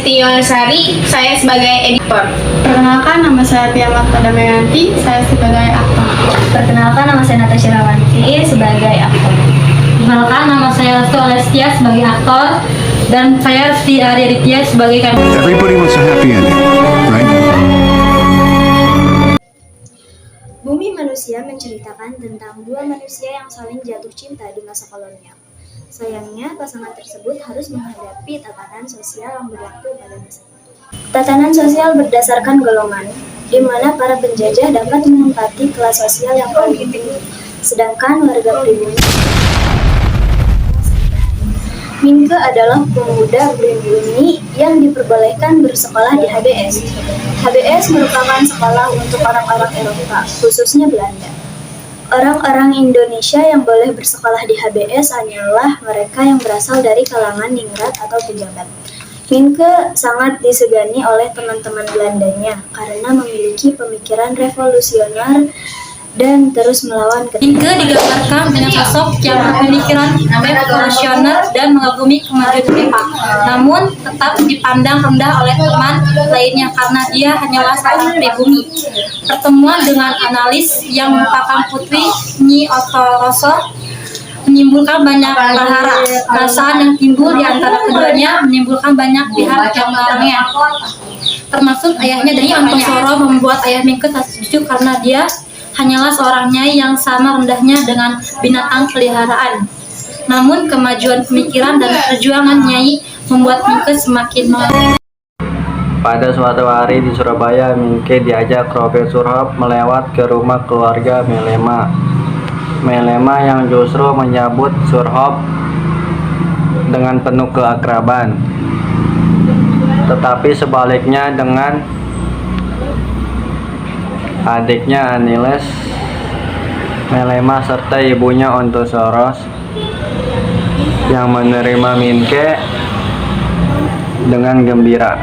Siti Yohansari, saya sebagai editor. Perkenalkan, nama saya Piamat Padamayanti, saya sebagai aktor. Perkenalkan, nama saya Natasha Rawanti sebagai aktor. Perkenalkan, nama saya Restu Alestia sebagai aktor dan saya Siti Aryaditya sebagai kameramen. Everybody wants a happy ending, right? Bumi Manusia menceritakan tentang dua manusia yang saling jatuh cinta di masa kolonial. Sayangnya, pasangan tersebut harus menghadapi tatanan sosial yang berlaku pada masa itu. Tatanan sosial berdasarkan golongan, di mana para penjajah dapat menempati kelas sosial yang paling tinggi, sedangkan warga pribumi. Minke adalah pemuda pribumi yang diperbolehkan bersekolah di HBS. HBS merupakan sekolah untuk orang-orang Eropa, khususnya Belanda. Orang-orang Indonesia yang boleh bersekolah di HBS hanyalah mereka yang berasal dari kalangan ningrat atau pejabat. Minke sangat disegani oleh teman-teman Belandanya karena memiliki pemikiran revolusioner dan terus melawan Minke digambarkan dengan sosok yang berpemikiran revolusioner dan mengagumi kemajuan mereka, namun tetap dipandang rendah oleh teman lainnya karena dia hanyalah seorang pribumi. Pertemuan dengan analis yang merupakan putri Nyi Ottoroso menimbulkan banyak prahara. Perasaan yang timbul di antara keduanya menimbulkan banyak pihak yang melarangnya, termasuk ayahnya dari Antosoro. Membuat ayah Minke tak setuju karena dia hanyalah seorang nyai yang sama rendahnya dengan binatang peliharaan. Namun kemajuan pemikiran dan perjuangan nyai membuat Minke semakin mengerti. Pada suatu hari di Surabaya, Minke diajak Profesor Hop melewat ke rumah keluarga Melema. Melema yang justru menyambut Surhop dengan penuh keakraban. Tetapi sebaliknya dengan adiknya Aniles, Melema serta ibunya Ontosoros yang menerima Minke dengan gembira.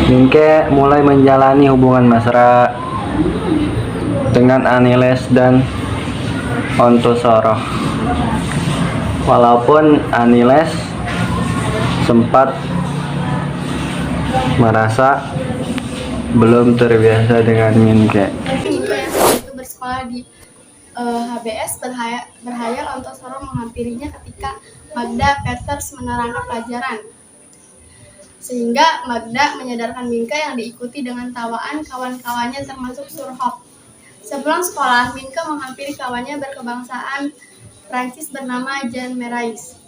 Minke mulai menjalani hubungan mesra dengan Aniles dan Ontosoro. Walaupun Aniles sempat merasa belum terbiasa dengan Minke. Minke yang saat itu bersekolah di HBS berhayal Ontosoro menghampirinya ketika Magda Peters menerangkan pelajaran. Sehingga Magda menyadarkan Minke yang diikuti dengan tawaan kawan-kawannya termasuk Surhop. Sebelum sekolah, Minke menghampiri kawannya berkebangsaan Prancis bernama Jean Merais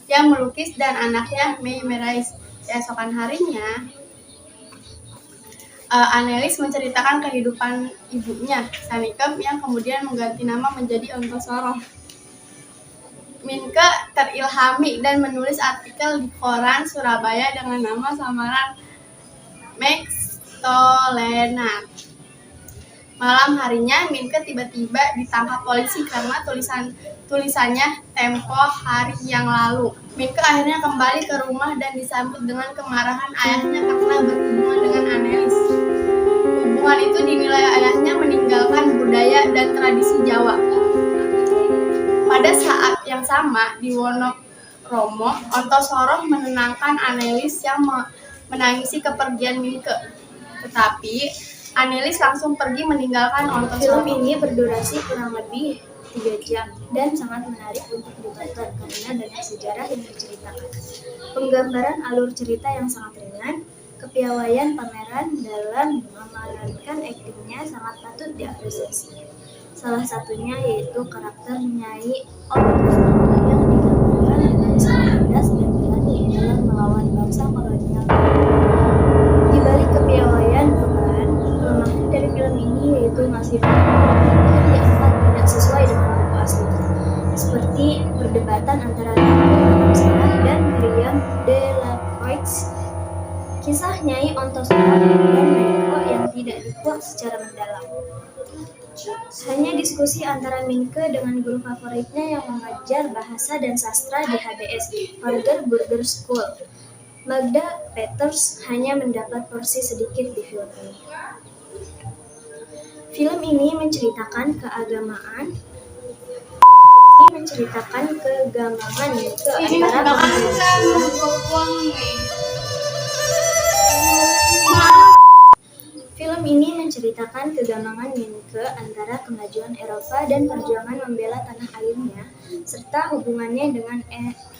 yang melukis dan anaknya May Merais. Keesokan harinya, Annelies menceritakan kehidupan ibunya, Sanikem, yang kemudian mengganti nama menjadi Ontosoro. Minke terilhami dan menulis artikel di koran Surabaya dengan nama samaran Max Tolenat. Malam harinya, Minke tiba-tiba ditangkap polisi karena tulisannya tempo hari yang lalu. Minke akhirnya kembali ke rumah dan disambut dengan kemarahan ayahnya karena berhubungan dengan Annelies. Hubungan itu dinilai ayahnya meninggalkan budaya dan tradisi Jawa. Pada saat yang sama, di Wonokromo, Ontosoro menenangkan Annelies yang menangisi kepergian Minke. Tetapi Annelies langsung pergi meninggalkan Ontosoro. Film ini berdurasi kurang lebih 3 jam dan sangat menarik untuk ditonton karena banyak sejarah yang diceritakan. Penggambaran alur cerita yang sangat ringan, kepiawaian pameran dalam memerankan aktingnya sangat patut diapresiasi. Salah satunya yaitu karakter Nyai Ontosoro yang digambarkan dengan sangat tegas dan berani dalam melawan bangsa kolonial. Di balik kepiawaian pemeran, kelemahan dari film ini yaitu masih yang dianggap tidak sesuai dengan buku asli, seperti perdebatan antara Napoleon dan Miriam Delacroix, kisah Nyai Ontosoro dan Menko yang tidak dikuak secara mendalam. Hanya diskusi antara Minke dengan guru favoritnya yang mengajar bahasa dan sastra di HBS, Harger Burger School. Magda Peters hanya mendapat porsi sedikit di film ini. Film ini menceritakan keagamaan Minke antara Film ini menceritakan kegamangan Minke antara kemajuan Eropa dan perjuangan membela tanah airnya, serta hubungannya dengan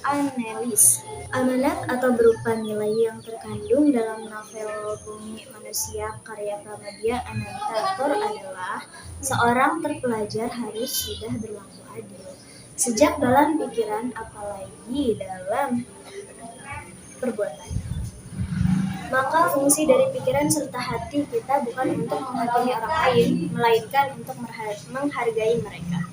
Annelies. Amanat atau berupa nilai yang terkandung dalam novel Bumi Manusia karya Pramadya Anantatur adalah seorang terpelajar harus sudah berlaku adil, sejak dalam pikiran apalagi dalam perbuatan. Maka fungsi dari pikiran serta hati kita bukan untuk menghakimi orang lain, melainkan untuk menghargai mereka.